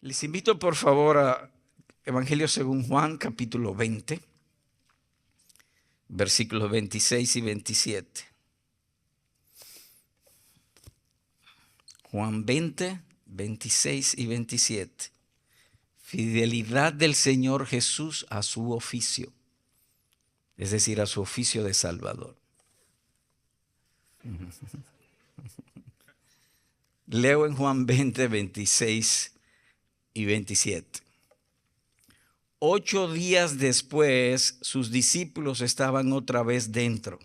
Les invito por favor a Evangelio según Juan, capítulo 20, versículos 26 y 27. Juan 20, 26 y 27. Fidelidad del Señor Jesús a su oficio, es decir, a su oficio de Salvador. Leo en Juan 20, 26 y 27. 8 días después, sus discípulos estaban otra vez dentro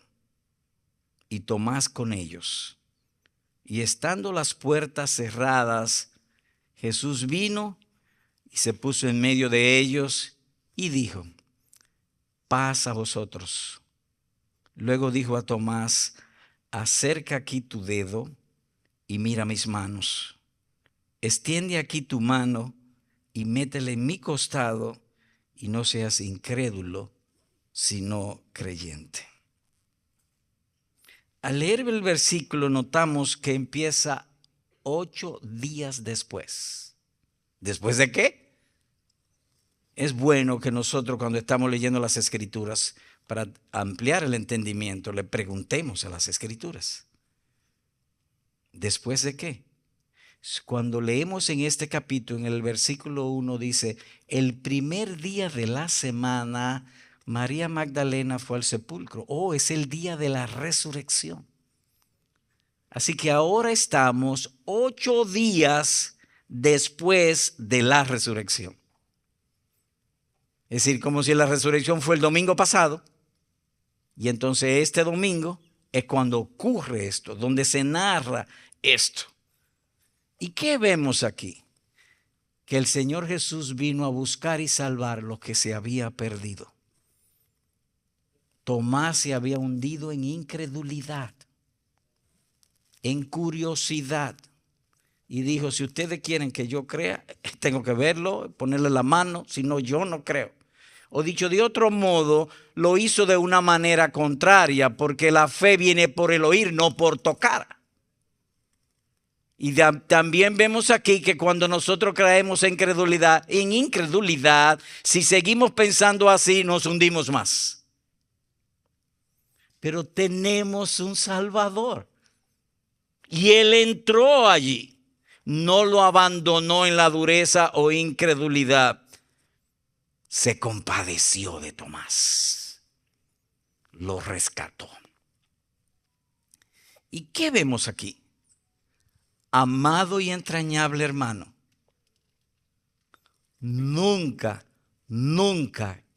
y Tomás con ellos. Y estando las puertas cerradas, Jesús vino y se puso en medio de ellos y dijo: paz a vosotros. Luego dijo a Tomás: acerca aquí tu dedo y mira mis manos. Extiende aquí tu mano y métele en mi costado, y no seas incrédulo, sino creyente. Al leer el versículo notamos que empieza 8 días después. ¿Después de qué? Es bueno que nosotros, cuando estamos leyendo las Escrituras, para ampliar el entendimiento, le preguntemos a las Escrituras: ¿después de qué? Cuando leemos en este capítulo, en el versículo 1 dice: el primer día de la semana, María Magdalena fue al sepulcro. Oh, es el día de la resurrección. Así que ahora estamos 8 días después de la resurrección. Es decir, como si la resurrección fue el domingo pasado. Y entonces este domingo es cuando ocurre esto, donde se narra esto. ¿Y qué vemos aquí? Que el Señor Jesús vino a buscar y salvar lo que se había perdido. Tomás se había hundido en incredulidad, en curiosidad, y dijo: si ustedes quieren que yo crea, tengo que verlo, ponerle la mano, si no, yo no creo. O dicho de otro modo, lo hizo de una manera contraria, porque la fe viene por el oír, no por tocar. Y también vemos aquí que cuando nosotros caemos en incredulidad, si seguimos pensando así, nos hundimos más. Pero tenemos un Salvador. Y Él entró allí. No lo abandonó en la dureza o incredulidad. Se compadeció de Tomás. Lo rescató. ¿Y qué vemos aquí? Amado y entrañable hermano, nunca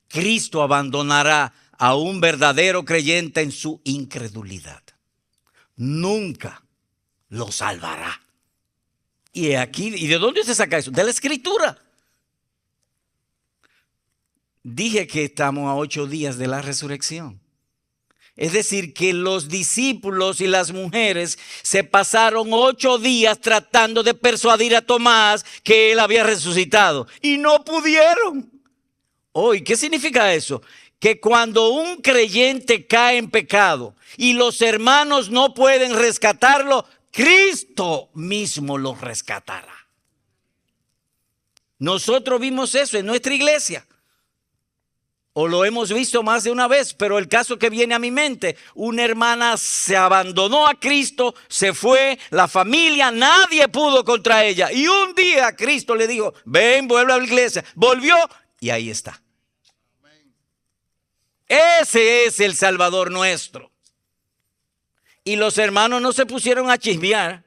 Cristo abandonará a un verdadero creyente en su incredulidad. Nunca lo salvará. Y aquí, ¿y de dónde se saca eso? De la Escritura. Dije que estamos a 8 días de la resurrección. Es decir, que los discípulos y las mujeres se pasaron 8 días tratando de persuadir a Tomás que él había resucitado y no pudieron. ¿Y qué significa eso? Que cuando un creyente cae en pecado y los hermanos no pueden rescatarlo, Cristo mismo lo rescatará. Nosotros vimos eso en nuestra iglesia. O lo hemos visto más de una vez, pero el caso que viene a mi mente: una hermana se abandonó a Cristo, se fue, la familia, nadie pudo contra ella. Y un día Cristo le dijo: ven, vuelve a la iglesia. Volvió y ahí está. Ese es el Salvador nuestro. Y los hermanos no se pusieron a chismear,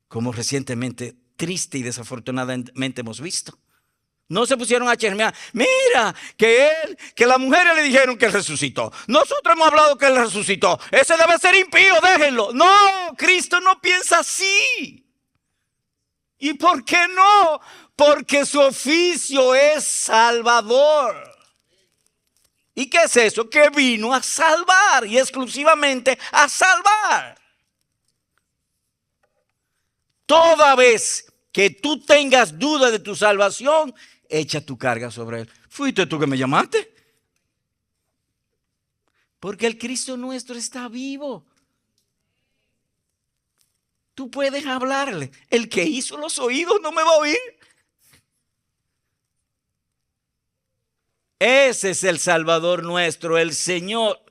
como recientemente, triste y desafortunadamente hemos visto. No se pusieron a chismear. Mira, que las mujeres le dijeron que él resucitó. Nosotros hemos hablado que él resucitó. Ese debe ser impío, déjenlo. No, Cristo no piensa así. ¿Y por qué no? Porque su oficio es salvador. ¿Y qué es eso? Que vino a salvar y exclusivamente a salvar. Toda vez que tú tengas duda de tu salvación, echa tu carga sobre él. ¿Fuiste tú que me llamaste? Porque el Cristo nuestro está vivo. Tú puedes hablarle. El que hizo los oídos no me va a oír. Ese es el Salvador nuestro, el Señor.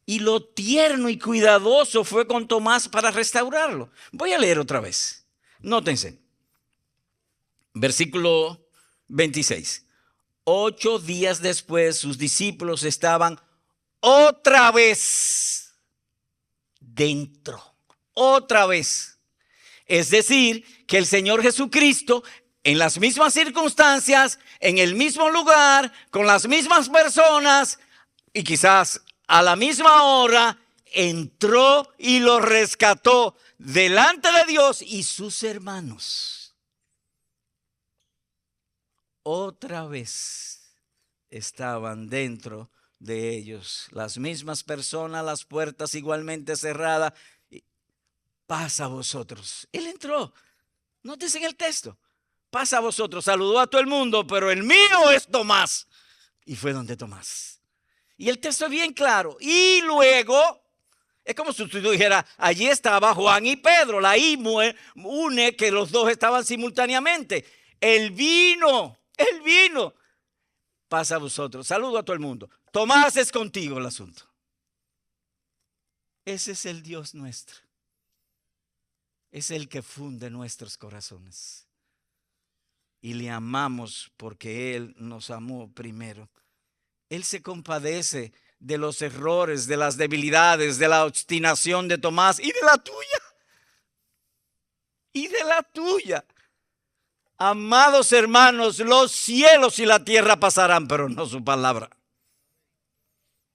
Y lo tierno y cuidadoso fue con Tomás para restaurarlo. Voy a leer otra vez. Nótense. Versículo 26. 8 días después, sus discípulos estaban otra vez dentro. Otra vez. Es decir, que el Señor Jesucristo, en las mismas circunstancias, en el mismo lugar, con las mismas personas y quizás a la misma hora, entró y lo rescató delante de Dios y sus hermanos. Otra vez estaban dentro de ellos, las mismas personas, las puertas igualmente cerradas. Pasa a vosotros. Él entró. Nótese en el texto. Pasa a vosotros. Saludó a todo el mundo, pero el mío es Tomás. Y fue donde Tomás. Y el texto es bien claro. Y luego, es como si tú dijeras, allí estaba Juan y Pedro. La I une que los dos estaban simultáneamente. Él vino. Pasa a vosotros. Saludo a todo el mundo. Tomás, es contigo el asunto. Ese es el Dios nuestro. Es el que funde nuestros corazones. Y le amamos porque Él nos amó primero. Él se compadece de los errores, de las debilidades, de la obstinación de Tomás y de la tuya. Y de la tuya. Amados hermanos, los cielos y la tierra pasarán, pero no su palabra.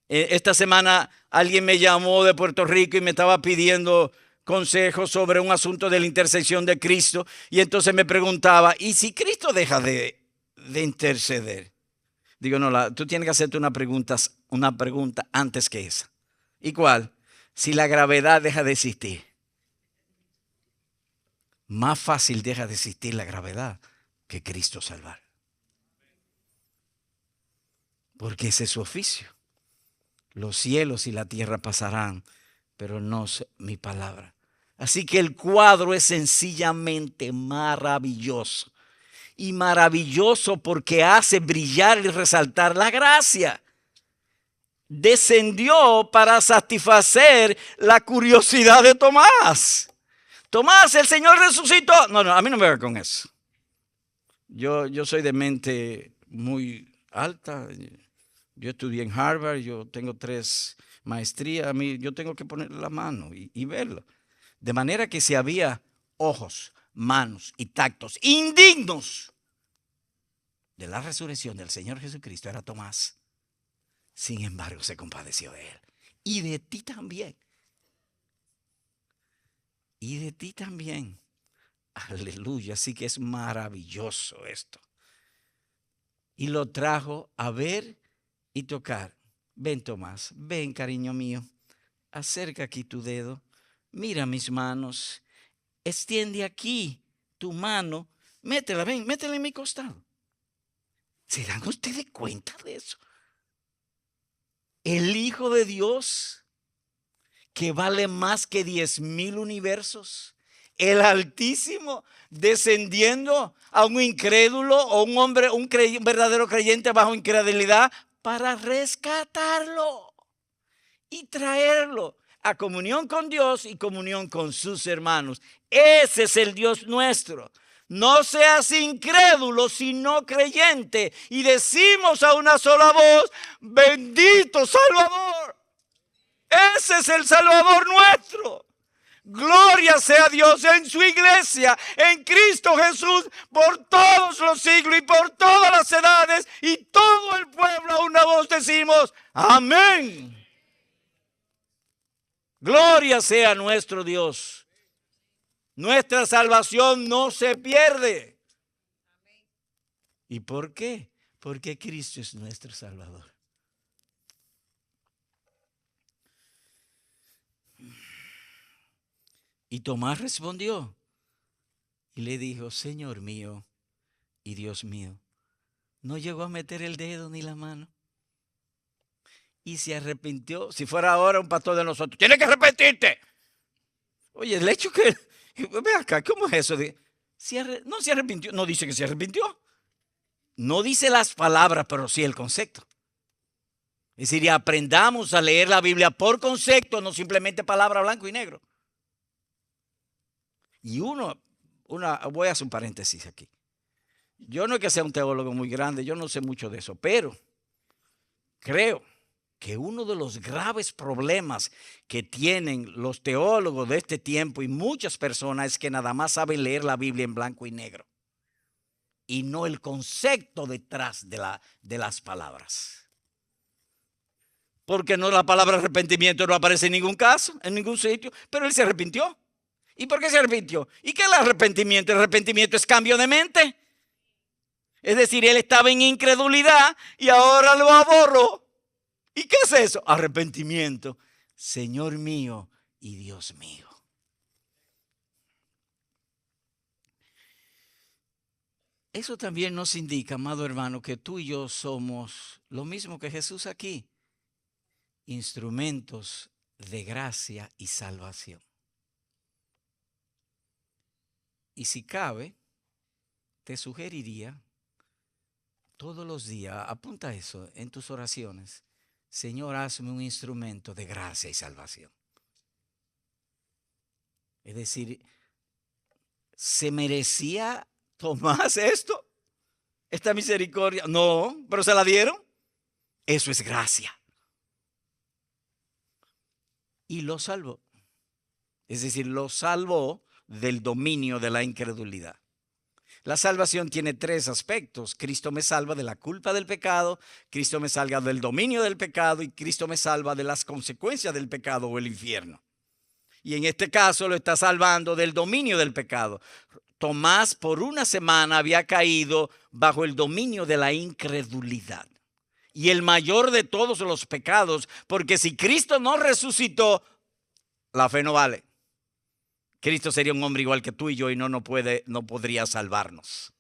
Esta semana alguien me llamó de Puerto Rico y me estaba pidiendo consejos sobre un asunto de la intersección de Cristo. Y entonces me preguntaba, ¿y si Cristo deja de interceder? Digo, no, tú tienes que hacerte una pregunta antes que esa. ¿Y cuál? Si la gravedad deja de existir. Más fácil deja de existir la gravedad que Cristo salvar. Porque ese es su oficio. Los cielos y la tierra pasarán, pero no mi palabra. Así que el cuadro es sencillamente maravilloso. Y maravilloso porque hace brillar y resaltar la gracia. Descendió para satisfacer la curiosidad de Tomás. Tomás, el Señor resucitó. No, a mí no me va con eso. Yo soy de mente muy alta. Yo estudié en Harvard, yo tengo 3 maestrías. Yo tengo que poner la mano y verlo. De manera que si había ojos, manos y tactos indignos de la resurrección del Señor Jesucristo, era Tomás. Sin embargo, se compadeció de él. Y de ti también. Y de ti también. Aleluya. Así que es maravilloso esto. Y lo trajo a ver y tocar. Ven, Tomás. Ven, cariño mío. Acerca aquí tu dedo. Mira mis manos. Extiende aquí tu mano. Métela en mi costado. ¿Se dan ustedes cuenta de eso? El Hijo de Dios, que vale más que 10,000 universos. El Altísimo descendiendo a un incrédulo o un hombre, un verdadero creyente bajo incredulidad para rescatarlo y traerlo a comunión con Dios y comunión con sus hermanos. Ese es el Dios nuestro. No seas incrédulo, sino creyente. Y decimos a una sola voz, bendito Salvador. Ese es el Salvador nuestro. Gloria sea Dios en su iglesia, en Cristo Jesús, por todos los siglos y por todas las edades. Y todo el pueblo a una voz decimos, amén. Gloria sea nuestro Dios. Nuestra salvación no se pierde. ¿Y por qué? Porque Cristo es nuestro Salvador. Y Tomás respondió y le dijo, Señor mío y Dios mío. No llegó a meter el dedo ni la mano. Y se arrepintió. Si fuera ahora un pastor de nosotros, tiene que arrepentirte. Oye, el hecho que, ve acá, ¿cómo es eso? No se arrepintió, no dice que se arrepintió. No dice las palabras, pero sí el concepto. Es decir, aprendamos a leer la Biblia por concepto, no simplemente palabra blanco y negro. Y voy a hacer un paréntesis aquí. Yo no es que sea un teólogo muy grande, yo no sé mucho de eso, pero creo que uno de los graves problemas que tienen los teólogos de este tiempo y muchas personas es que nada más saben leer la Biblia en blanco y negro y no el concepto detrás de las palabras. Porque no, la palabra arrepentimiento no aparece en ningún caso, en ningún sitio, pero él se arrepintió. ¿Y por qué se arrepintió? ¿Y qué es el arrepentimiento? El arrepentimiento es cambio de mente. Es decir, él estaba en incredulidad y ahora lo aborró. ¿Y qué es eso? Arrepentimiento. Señor mío y Dios mío. Eso también nos indica, amado hermano, que tú y yo somos lo mismo que Jesús aquí. Instrumentos de gracia y salvación. Y si cabe, te sugeriría todos los días, apunta eso en tus oraciones. Señor, hazme un instrumento de gracia y salvación. Es decir, ¿se merecía Tomás esto? ¿Esta misericordia? No, pero se la dieron. Eso es gracia. Y lo salvó. Es decir, lo salvó del dominio de la incredulidad. La salvación tiene tres aspectos. Cristo me salva de la culpa del pecado, Cristo me salva del dominio del pecado y Cristo me salva de las consecuencias del pecado o el infierno. Y en este caso lo está salvando del dominio del pecado. Tomás por una semana había caído bajo el dominio de la incredulidad. Y el mayor de todos los pecados, porque si Cristo no resucitó, la fe no vale. Cristo sería un hombre igual que tú y yo y no podría salvarnos.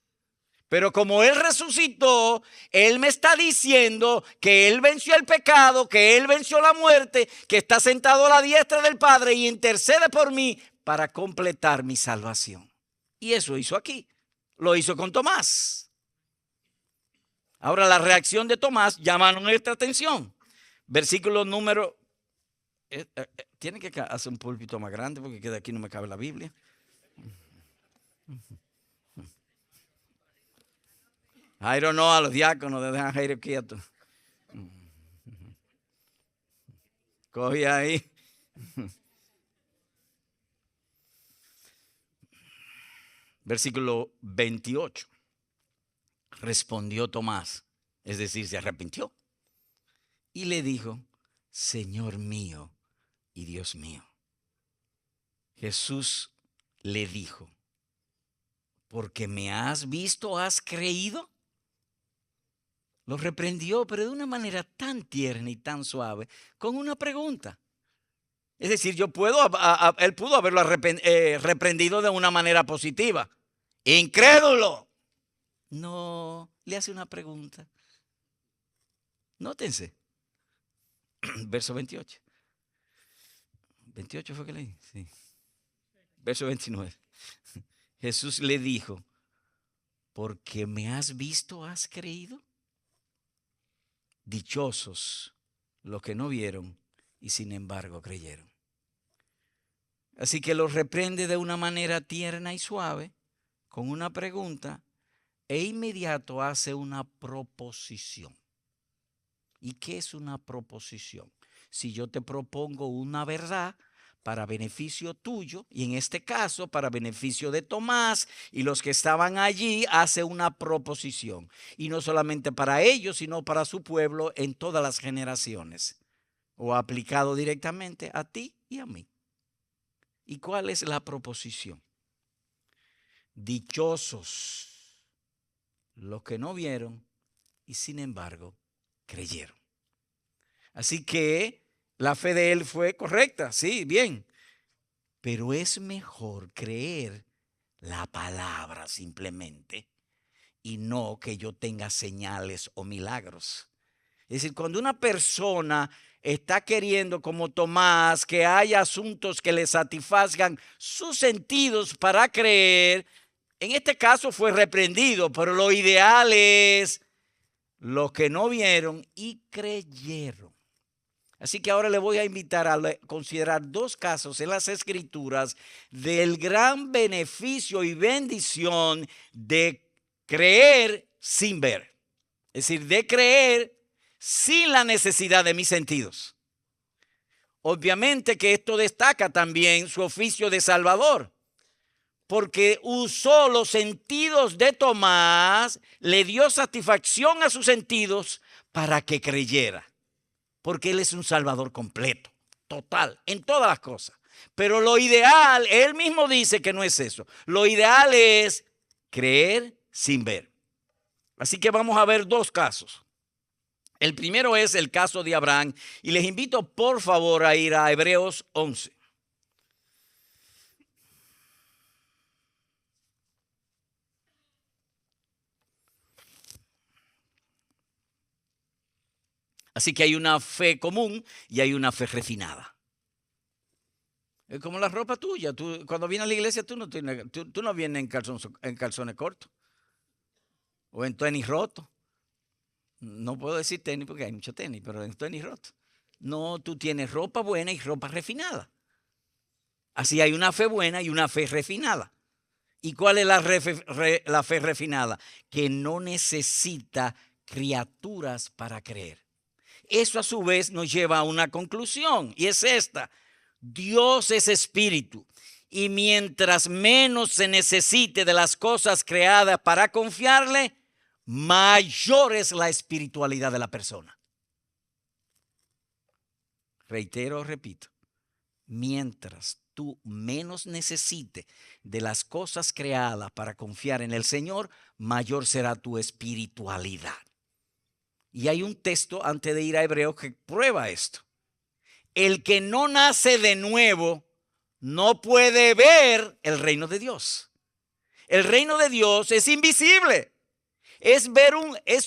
Pero como Él resucitó, Él me está diciendo que Él venció el pecado, que Él venció la muerte, que está sentado a la diestra del Padre y intercede por mí para completar mi salvación. Y eso hizo aquí. Lo hizo con Tomás. Ahora la reacción de Tomás llama nuestra atención. Versículo número... tiene que hacer un púlpito más grande porque de aquí no me cabe la Biblia. Jairo no, a los diáconos dejan a Jairo quieto. Coge ahí. Versículo 28. Respondió Tomás, es decir, se arrepintió. Y le dijo, Señor mío y Dios mío. Jesús le dijo, porque me has visto, has creído. Lo reprendió, pero de una manera tan tierna y tan suave, con una pregunta. Es decir, él pudo haberlo reprendido de una manera positiva. Incrédulo. No, le hace una pregunta. Nótense. Verso 28. 28 fue que leí. Sí. Verso 29. Jesús le dijo, porque me has visto, has creído. Dichosos los que no vieron y sin embargo creyeron. Así que los reprende de una manera tierna y suave, con una pregunta, e inmediato hace una proposición. ¿Y qué es una proposición? Si yo te propongo una verdad para beneficio tuyo, y en este caso para beneficio de Tomás y los que estaban allí, hace una proposición. Y no solamente para ellos, sino para su pueblo en todas las generaciones. O aplicado directamente a ti y a mí. ¿Y cuál es la proposición? Dichosos los que no vieron y sin embargo creyeron. Así que la fe de él fue correcta, sí, bien. Pero es mejor creer la palabra simplemente y no que yo tenga señales o milagros. Es decir, cuando una persona está queriendo, como Tomás, que haya asuntos que le satisfagan sus sentidos para creer, En este caso fue reprendido, pero lo ideal es los que no vieron y creyeron. Así que ahora le voy a invitar a considerar dos casos en las Escrituras del gran beneficio y bendición de creer sin ver. Es decir, de creer sin la necesidad de mis sentidos. Obviamente que esto destaca también su oficio de Salvador, porque usó los sentidos de Tomás, le dio satisfacción a sus sentidos para que creyera. Porque Él es un Salvador completo, total, en todas las cosas. Pero lo ideal, Él mismo dice que no es eso. Lo ideal es creer sin ver. Así que vamos a ver dos casos. El primero es el caso de Abraham. Y les invito por favor a ir a Hebreos 11. Así que hay una fe común y hay una fe refinada. Es como la ropa tuya. Tú, cuando vienes a la iglesia, tú no vienes en calzones cortos o en tenis roto. No puedo decir tenis porque hay mucho tenis, pero en tenis roto. No, tú tienes ropa buena y ropa refinada. Así hay una fe buena y una fe refinada. ¿Y cuál es la fe refinada? Que no necesita criaturas para creer. Eso a su vez nos lleva a una conclusión y es esta. Dios es espíritu y mientras menos se necesite de las cosas creadas para confiarle, mayor es la espiritualidad de la persona. Reitero, repito, mientras tú menos necesites de las cosas creadas para confiar en el Señor, mayor será tu espiritualidad. Y hay un texto antes de ir a Hebreos que prueba esto. El que no nace de nuevo no puede ver el reino de Dios. El reino de Dios es invisible. Es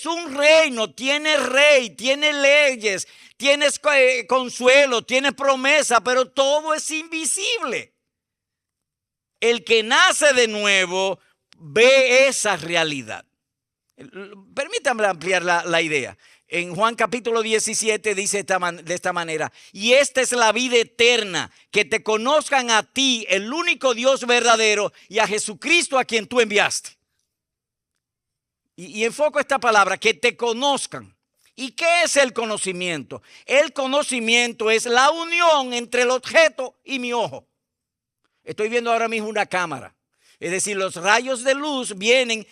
un reino, tiene rey, tiene leyes, tienes consuelo, tiene promesa, pero todo es invisible. El que nace de nuevo ve esa realidad. Permítanme ampliar la idea. En Juan capítulo 17 dice de esta manera: y esta es la vida eterna, que te conozcan a ti, el único Dios verdadero, y a Jesucristo a quien tú enviaste. Y enfoco esta palabra, que te conozcan. ¿Y qué es el conocimiento? El conocimiento es la unión entre el objeto y mi ojo. Estoy viendo ahora mismo una cámara. Es decir, los rayos de luz vienen,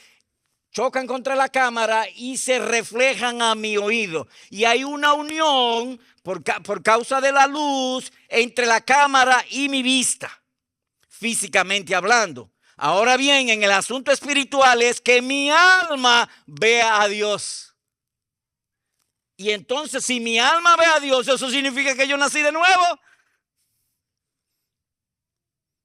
chocan contra la cámara y se reflejan a mi oído. Y hay una unión por causa de la luz entre la cámara y mi vista, físicamente hablando. Ahora bien, en el asunto espiritual es que mi alma vea a Dios. Y entonces, si mi alma ve a Dios, ¿eso significa que yo nací de nuevo?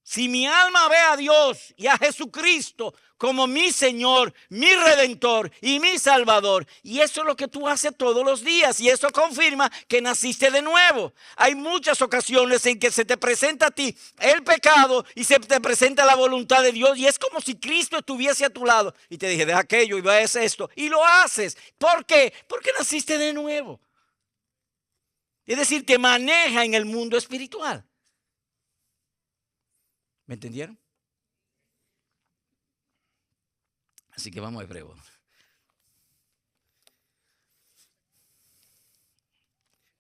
Si mi alma ve a Dios y a Jesucristo como mi Señor, mi Redentor y mi Salvador, y eso es lo que tú haces todos los días, y eso confirma que naciste de nuevo. Hay muchas ocasiones en que se te presenta a ti el pecado y se te presenta la voluntad de Dios, y es como si Cristo estuviese a tu lado y te dije, deja aquello y ves esto, y lo haces. ¿Por qué? Porque naciste de nuevo. Es decir, te maneja en el mundo espiritual. ¿Me entendieron? Así que vamos a Hebreos.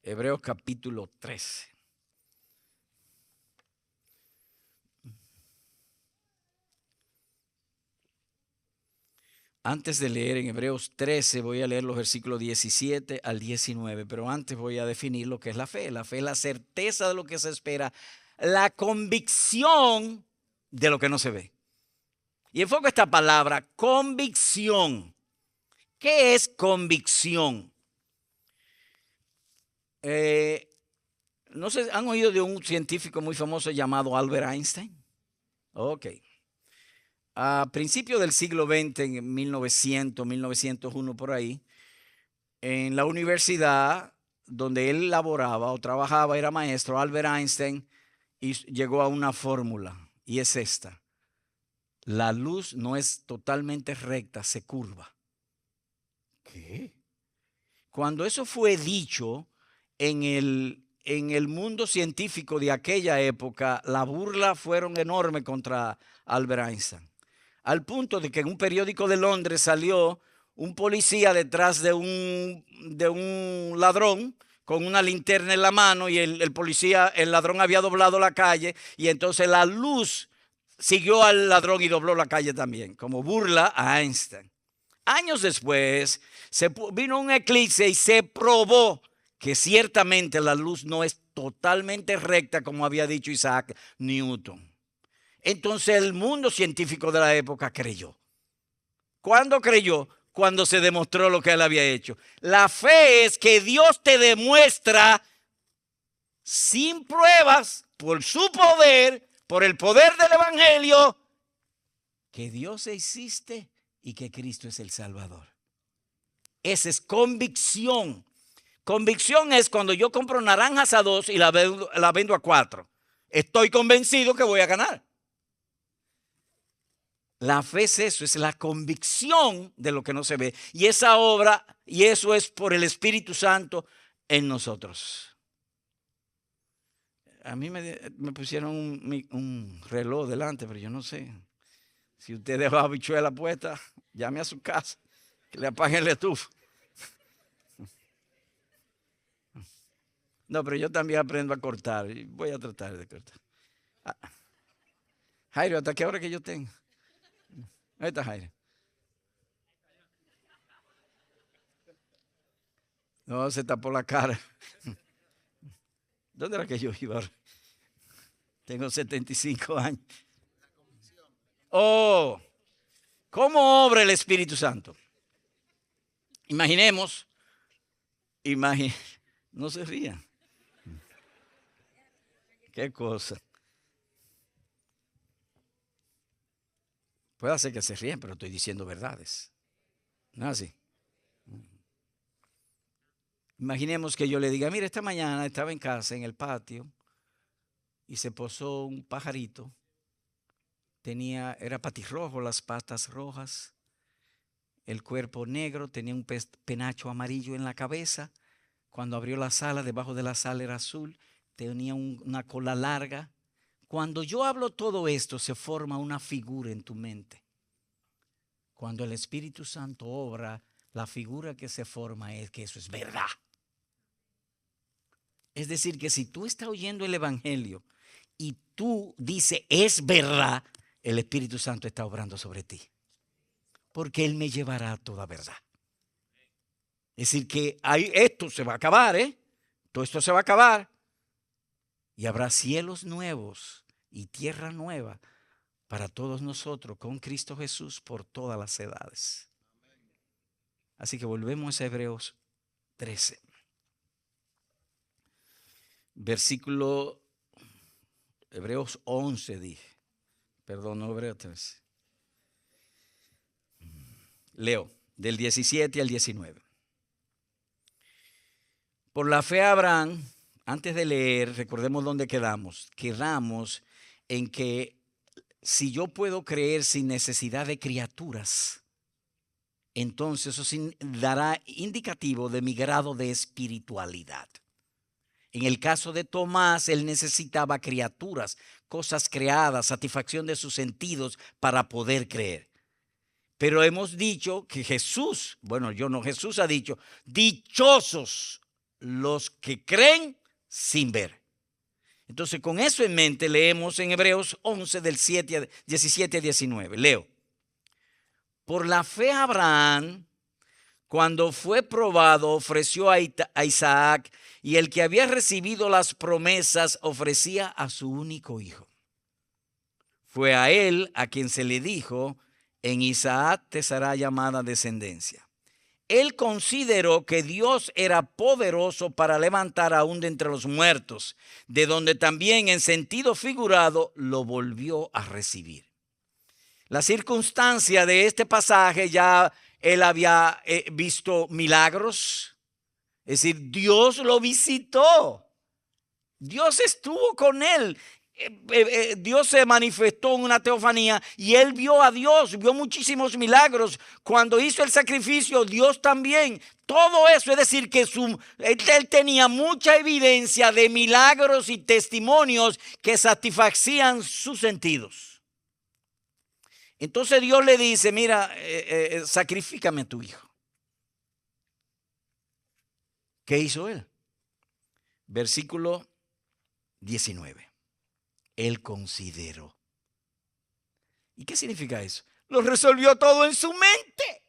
Hebreos capítulo 13. Antes de leer en Hebreos 13 voy a leer los versículos 17 al 19, pero antes voy a definir lo que es la fe. La fe es la certeza de lo que se espera, la convicción de lo que no se ve. Y enfoco esta palabra, convicción. ¿Qué es convicción? No sé, ¿han oído de un científico muy famoso llamado Albert Einstein? Ok. A principios del siglo XX, en 1900, 1901 por ahí, en la universidad donde él laboraba o trabajaba, era maestro, Albert Einstein, y llegó a una fórmula, y es esta. La luz no es totalmente recta, se curva. ¿Qué? Cuando eso fue dicho en el mundo científico de aquella época, la burla fueron enormes contra Albert Einstein. Al punto de que en un periódico de Londres salió un policía detrás de un ladrón con una linterna en la mano y el ladrón había doblado la calle y entonces la luz siguió al ladrón y dobló la calle también, como burla a Einstein. Años después vino un eclipse y se probó que ciertamente la luz no es totalmente recta como había dicho Isaac Newton. Entonces el mundo científico de la época creyó. ¿Cuándo creyó? Cuando se demostró lo que él había hecho. La fe es que Dios te demuestra sin pruebas, por su poder, por el poder del evangelio, que Dios existe y que Cristo es el Salvador. Esa es convicción. Convicción es cuando yo compro naranjas a 2 y la vendo a 4. Estoy convencido que voy a ganar. La fe es eso, es la convicción de lo que no se ve. Y esa obra, y eso es por el Espíritu Santo en nosotros. A mí me pusieron un reloj delante, pero yo no sé. Si usted dejó habichuela puesta, llame a su casa, que le apaguen la estufa. No, pero yo también aprendo a cortar. Y voy a tratar de cortar. Jairo, ¿hasta qué hora que yo tengo? Ahí está Jairo. No, se tapó la cara. ¿Dónde era que yo iba? Tengo 75 años. Oh, ¿cómo obra el Espíritu Santo? Imaginemos, no se rían. Qué cosa. Puede ser que se ríen, pero estoy diciendo verdades. ¿No es así? Imaginemos que yo le diga, mira, esta mañana estaba en casa, en el patio, y se posó un pajarito. Era patirrojo, las patas rojas, el cuerpo negro, tenía un penacho amarillo en la cabeza. Cuando abrió la sala, debajo de la sala era azul, tenía una cola larga. Cuando yo hablo todo esto, se forma una figura en tu mente. Cuando el Espíritu Santo obra, la figura que se forma es que eso es verdad. Es decir, que si tú estás oyendo el Evangelio y tú dices es verdad, el Espíritu Santo está obrando sobre ti. Porque Él me llevará a toda verdad. Es decir, que esto se va a acabar, todo esto se va a acabar. Y habrá cielos nuevos y tierra nueva para todos nosotros con Cristo Jesús por todas las edades. Así que volvemos a Hebreos 13. Hebreos 11 dije. Perdón, no Hebreos 13. Leo, del 17 al 19. Por la fe Abraham, antes de leer, recordemos dónde quedamos. Quedamos en que si yo puedo creer sin necesidad de criaturas, entonces eso dará indicativo de mi grado de espiritualidad. En el caso de Tomás, él necesitaba criaturas, cosas creadas, satisfacción de sus sentidos para poder creer. Pero hemos dicho que Jesús ha dicho, dichosos los que creen sin ver. Entonces, con eso en mente, leemos en Hebreos 11 del 17 a 19. Leo. Por la fe Abraham, cuando fue probado, ofreció a Isaac, y el que había recibido las promesas ofrecía a su único hijo. Fue a él a quien se le dijo, en Isaac te será llamada descendencia. Él consideró que Dios era poderoso para levantar aún de entre los muertos, de donde también en sentido figurado lo volvió a recibir. La circunstancia de este pasaje, ya él había visto milagros, es decir, Dios lo visitó. Dios estuvo con él. Dios se manifestó en una teofanía y él vio a Dios, vio muchísimos milagros. Cuando hizo el sacrificio, Dios también. Todo eso, es decir, que él tenía mucha evidencia de milagros y testimonios que satisfacían sus sentidos. Entonces Dios le dice, mira, sacrifícame a tu hijo. ¿Qué hizo él? Versículo 19. Él consideró. ¿Y qué significa eso? Lo resolvió todo en su mente.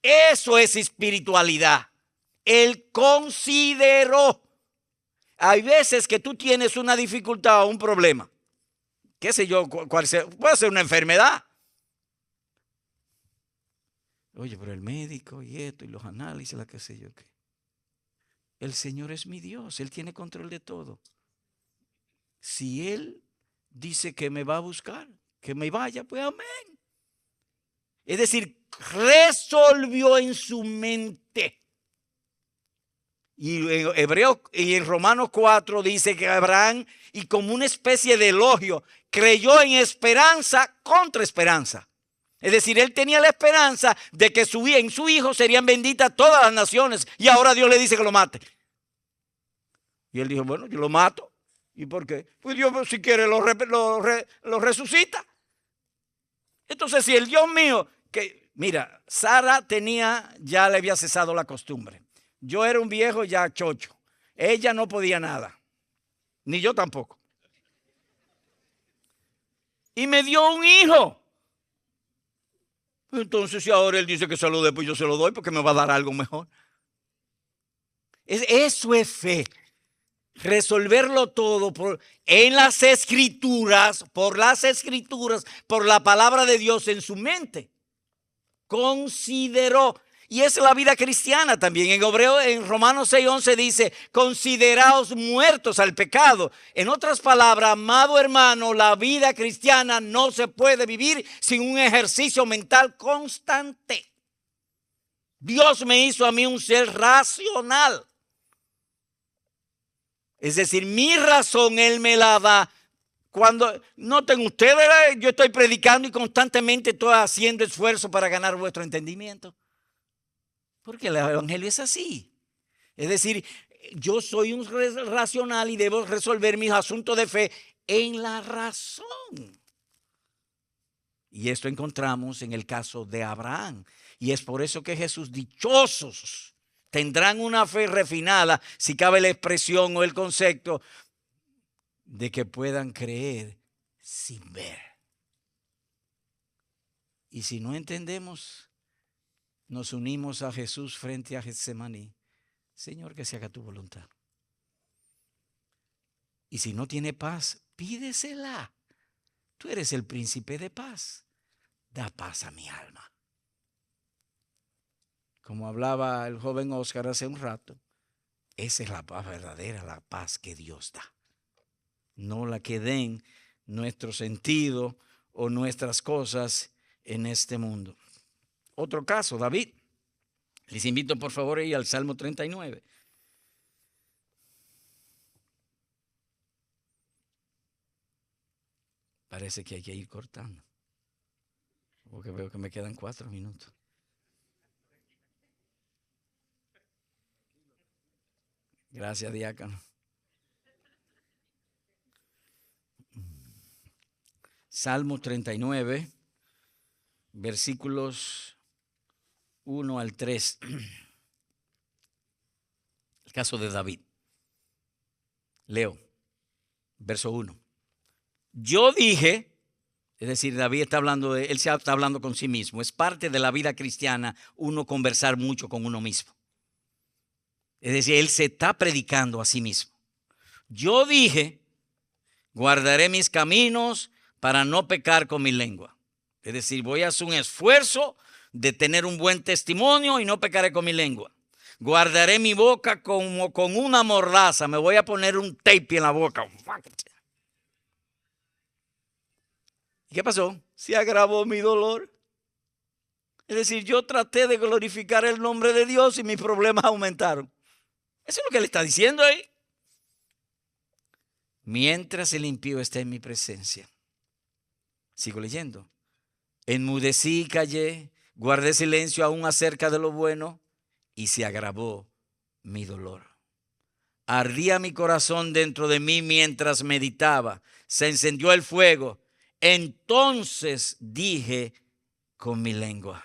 Eso es espiritualidad. Él consideró. Hay veces que tú tienes una dificultad o un problema. ¿Qué sé yo? Puede ser una enfermedad. Oye, pero el médico y esto y los análisis, la qué sé yo qué. El Señor es mi Dios. Él tiene control de todo. Si Él dice que me va a buscar, que me vaya, pues amén. Es decir, resolvió en su mente. Y en Hebreos y en Romanos 4 dice que Abraham, y como una especie de elogio, creyó en esperanza contra esperanza. Es decir, él tenía la esperanza de que en su hijo serían benditas todas las naciones. Y ahora Dios le dice que lo mate. Y él dijo, bueno, yo lo mato. ¿Y por qué? Pues Dios, si quiere, lo resucita. Entonces, si el Dios mío, que mira, Sara ya le había cesado la costumbre. Yo era un viejo ya chocho. Ella no podía nada. Ni yo tampoco. Y me dio un hijo. Entonces, si ahora él dice que se lo dé, pues yo se lo doy porque me va a dar algo mejor. Eso es fe. Resolverlo todo en las escrituras, por la palabra de Dios en su mente. Consideró. Y es la vida cristiana también. En Romanos 6:11 dice, consideraos muertos al pecado. En otras palabras, amado hermano, la vida cristiana no se puede vivir sin un ejercicio mental constante. Dios me hizo a mí un ser racional. Es decir, mi razón Él me la da. Cuando noten ustedes, yo estoy predicando y constantemente estoy haciendo esfuerzo para ganar vuestro entendimiento. Porque el evangelio es así. Es decir, yo soy un racional y debo resolver mis asuntos de fe en la razón. Y esto encontramos en el caso de Abraham. Y es por eso que Jesús, dichosos, tendrán una fe refinada, si cabe la expresión o el concepto, de que puedan creer sin ver. Y si no entendemos, nos unimos a Jesús frente a Getsemaní. Señor, que se haga tu voluntad. Y si no tiene paz, pídesela. Tú eres el príncipe de paz. Da paz a mi alma. Como hablaba el joven Oscar hace un rato, esa es la paz verdadera, la paz que Dios da. No la que den nuestro sentido o nuestras cosas en este mundo. Otro caso, David. Les invito por favor a ir al Salmo 39. Parece que hay que ir cortando, porque veo que me quedan 4 minutos. Gracias, diácono. Salmo 39, versículos 1 al 3. El caso de David. Leo, verso 1. Yo dije, es decir, David está hablando, él se está hablando con sí mismo. Es parte de la vida cristiana uno conversar mucho con uno mismo. Es decir, él se está predicando a sí mismo. Yo dije, guardaré mis caminos para no pecar con mi lengua. Es decir, voy a hacer un esfuerzo de tener un buen testimonio y no pecaré con mi lengua. Guardaré mi boca como con una mordaza. Me voy a poner un tape en la boca. ¿Y qué pasó? Se agravó mi dolor. Es decir, yo traté de glorificar el nombre de Dios y mis problemas aumentaron. Eso es lo que le está diciendo ahí. mientras el impío está en mi presencia. Sigo leyendo. Enmudecí y callé, guardé silencio aún acerca de lo bueno, y se agravó mi dolor. Ardía mi corazón dentro de mí mientras meditaba. Se encendió el fuego. Entonces dije con mi lengua.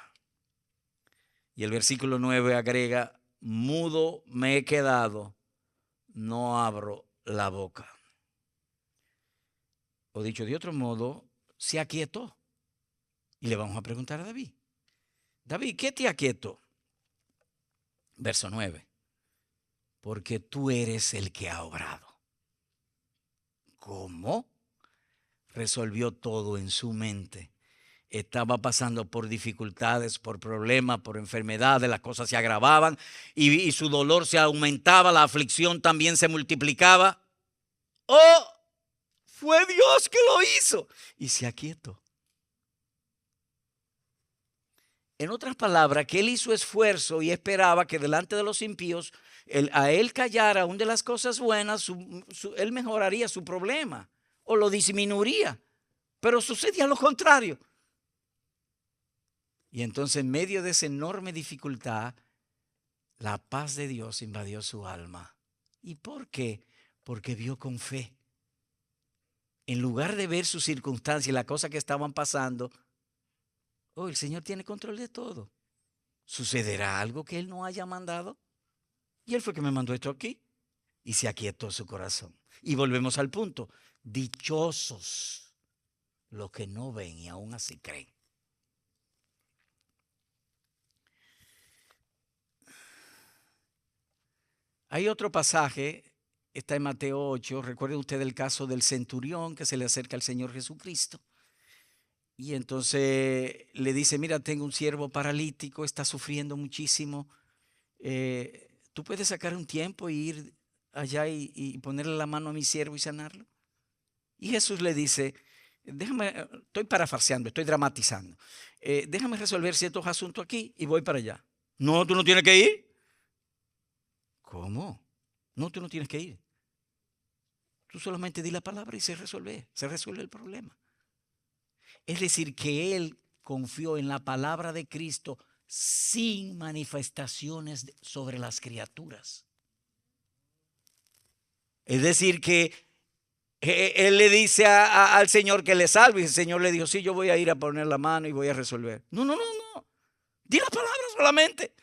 Y el versículo 9 agrega, mudo me he quedado, no abro la boca. O dicho de otro modo, se aquietó. Y le vamos a preguntar a David. David, ¿qué te aquietó? Verso 9. Porque tú eres el que ha obrado. ¿Cómo? Resolvió todo en su mente. Estaba pasando por dificultades, por problemas, por enfermedades, las cosas se agravaban y su dolor se aumentaba, la aflicción también se multiplicaba. ¡Oh! Fue Dios que lo hizo. Y se aquietó. En otras palabras, que él hizo esfuerzo y esperaba que delante de los impíos, a él callara una de las cosas buenas, él mejoraría su problema o lo disminuiría. Pero sucedía lo contrario. Y entonces en medio de esa enorme dificultad, la paz de Dios invadió su alma. ¿Y por qué? Porque vio con fe. En lugar de ver sus circunstancias y las cosas que estaban pasando, oh, el Señor tiene control de todo. ¿Sucederá algo que Él no haya mandado? Y Él fue que me mandó esto aquí. Y se aquietó su corazón. Y volvemos al punto. Dichosos los que no ven y aún así creen. Hay otro pasaje, está en Mateo 8. Recuerden ustedes el caso del centurión que se le acerca al Señor Jesucristo. Y entonces le dice, mira, tengo un siervo paralítico, está sufriendo muchísimo. ¿Tú puedes sacar un tiempo y ir allá y ponerle la mano a mi siervo y sanarlo? Y Jesús le dice, déjame, estoy parafraseando, estoy dramatizando. Déjame resolver ciertos asuntos aquí y voy para allá. No, tú no tienes que ir. ¿Cómo? No, tú no tienes que ir. Tú solamente di la palabra y se resuelve el problema. Es decir, que él confió en la palabra de Cristo sin manifestaciones sobre las criaturas. Es decir, que él le dice al Señor que le salve y el Señor le dijo, sí, yo voy a ir a poner la mano y voy a resolver. No, no, no, no. Di la palabra solamente.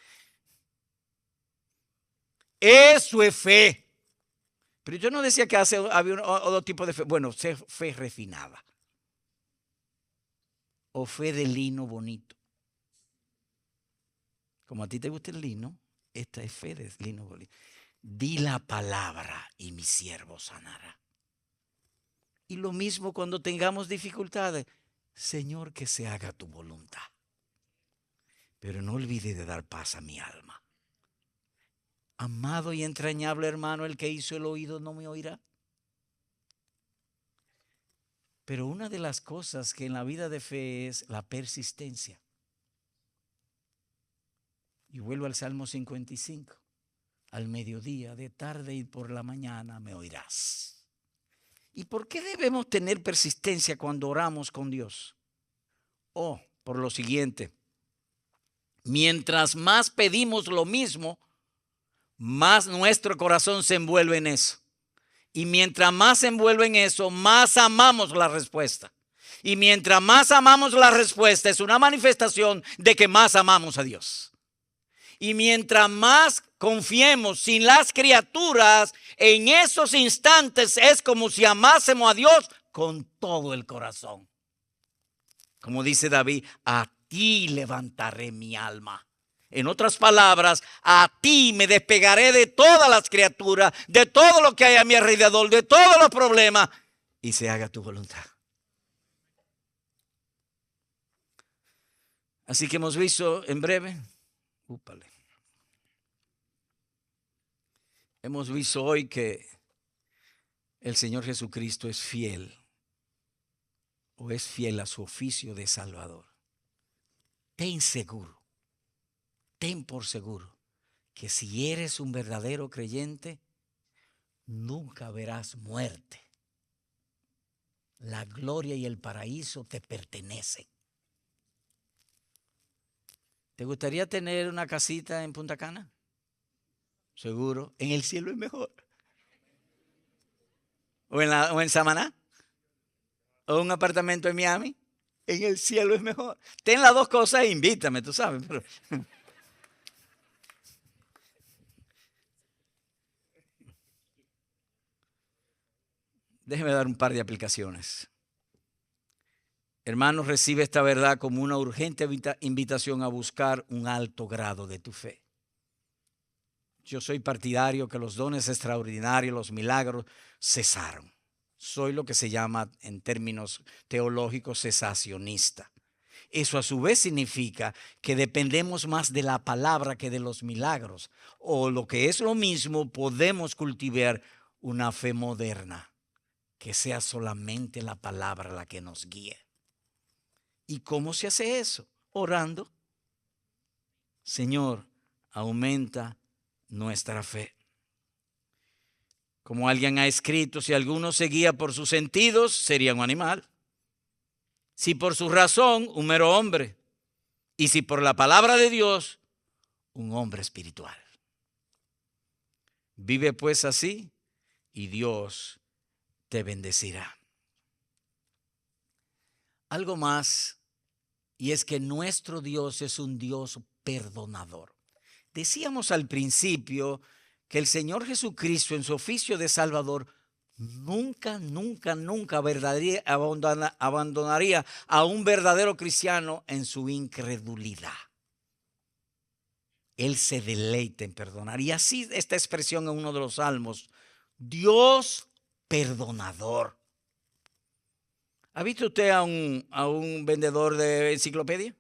Eso es fe. Pero yo no decía que había otro tipo de fe. Bueno, fe refinada. O fe de lino bonito. Como a ti te gusta el lino, esta es fe de lino bonito. Di la palabra y mi siervo sanará. Y lo mismo cuando tengamos dificultades. Señor, que se haga tu voluntad. Pero no olvide de dar paz a mi alma. Amado y entrañable hermano, el que hizo el oído no me oirá. Pero una de las cosas que en la vida de fe es la persistencia. Y vuelvo al Salmo 55. Al mediodía, de tarde y por la mañana me oirás. ¿Y por qué debemos tener persistencia cuando oramos con Dios? Oh, por lo siguiente. Mientras más pedimos lo mismo, más nuestro corazón se envuelve en eso. Y mientras más se envuelve en eso, más amamos la respuesta. Y mientras más amamos la respuesta, es una manifestación de que más amamos a Dios. Y mientras más confiemos sin las criaturas, en esos instantes es como si amásemos a Dios con todo el corazón. Como dice David, a ti levantaré mi alma. En otras palabras, a ti me despegaré de todas las criaturas, de todo lo que hay a mi alrededor, de todos los problemas, y se haga tu voluntad. Así que hemos visto en breve, hemos visto hoy que el Señor Jesucristo es fiel, o es fiel a su oficio de Salvador. Ten seguro, ten por seguro, que si eres un verdadero creyente, nunca verás muerte La gloria y el paraíso te pertenecen. ¿Te gustaría tener una casita en Punta Cana? Seguro. En el cielo es mejor. O en Samaná. O un apartamento en Miami. En el cielo es mejor. Ten las dos cosas e invítame, tú sabes. Pero... Déjeme dar un par de aplicaciones. Hermanos, recibe esta verdad como una urgente invitación a buscar un alto grado de tu fe. Yo soy partidario que los dones extraordinarios, los milagros, cesaron. Soy lo que se llama en términos teológicos cesacionista. Eso a su vez significa que dependemos más de la palabra que de los milagros. O lo que es lo mismo, podemos cultivar una fe moderna, que sea solamente la palabra la que nos guíe. ¿Y cómo se hace eso? Orando. Señor, aumenta nuestra fe. Como alguien ha escrito, si alguno se guía por sus sentidos, sería un animal. Si por su razón, un mero hombre. Y si por la palabra de Dios, un hombre espiritual. Vive pues así y Dios te bendecirá. Algo más, y es que nuestro Dios es un Dios perdonador. Decíamos al principio que el Señor Jesucristo en su oficio de Salvador nunca abandonaría a un verdadero cristiano en su incredulidad. Él se deleita en perdonar. Y así esta expresión en uno de los salmos, Dios perdonador. ¿Ha visto usted a un vendedor de enciclopedia?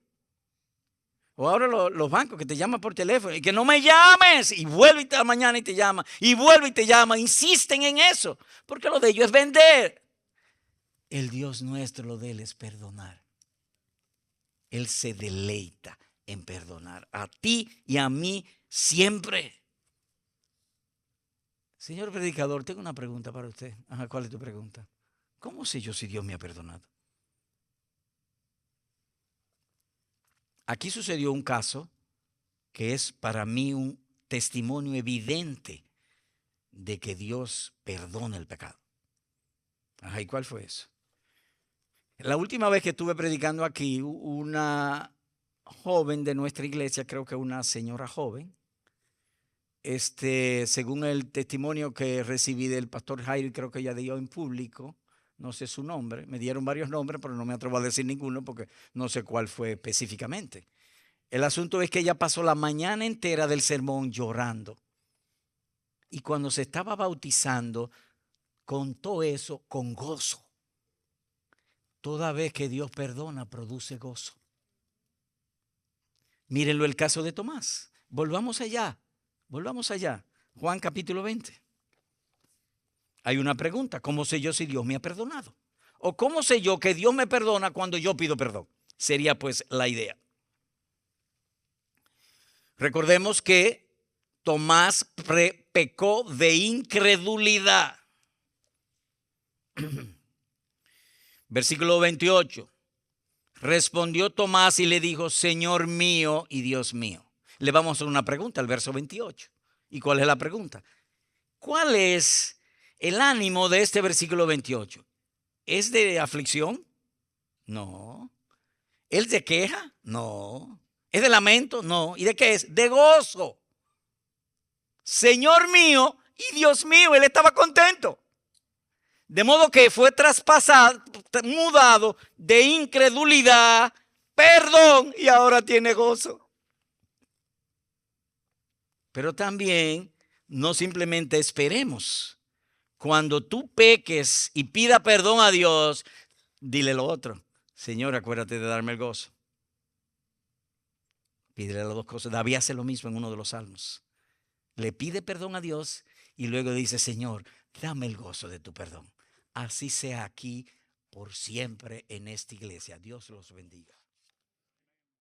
O ahora los bancos que te llaman por teléfono y que no me llames y vuelve a la mañana y te llama y vuelve y te llama, insisten en eso, porque lo de ellos es vender. El Dios nuestro, lo de Él es perdonar. Él se deleita en perdonar a ti y a mí siempre. Señor predicador, tengo una pregunta para usted. Ajá, ¿cuál es tu pregunta? ¿Cómo sé yo si Dios me ha perdonado? Aquí sucedió un caso que es para mí un testimonio evidente de que Dios perdona el pecado. Ajá, ¿y cuál fue eso? La última vez que estuve predicando aquí, una joven de nuestra iglesia, creo que una señora joven, según el testimonio que recibí del pastor Jairo, creo que ella dio en público, no sé su nombre, me dieron varios nombres, pero no me atrevo a decir ninguno porque no sé cuál fue específicamente. El asunto es que ella pasó la mañana entera del sermón llorando. Y cuando se estaba bautizando, contó eso con gozo. Toda vez que Dios perdona, produce gozo. Mírenlo el caso de Tomás. Volvamos allá. Juan capítulo 20. Hay una pregunta. ¿Cómo sé yo si Dios me ha perdonado? ¿O cómo sé yo que Dios me perdona cuando yo pido perdón? Sería pues la idea. Recordemos que Tomás pecó de incredulidad. Versículo 28. Respondió Tomás y le dijo, Señor mío y Dios mío. Le vamos a hacer una pregunta al verso 28. ¿Y cuál es la pregunta? ¿Cuál es el ánimo de este versículo 28? ¿Es de aflicción? No. ¿Es de queja? No. ¿Es de lamento? No. ¿Y de qué es? De gozo. Señor mío y Dios mío. Él estaba contento. De modo que fue traspasado, mudado de incredulidad, perdón, y ahora tiene gozo. Pero también no simplemente esperemos. Cuando tú peques y pida perdón a Dios, dile lo otro. Señor, acuérdate de darme el gozo. Pídele las dos cosas. David hace lo mismo en uno de los salmos. Le pide perdón a Dios y luego dice, Señor, dame el gozo de tu perdón. Así sea aquí por siempre en esta iglesia. Dios los bendiga.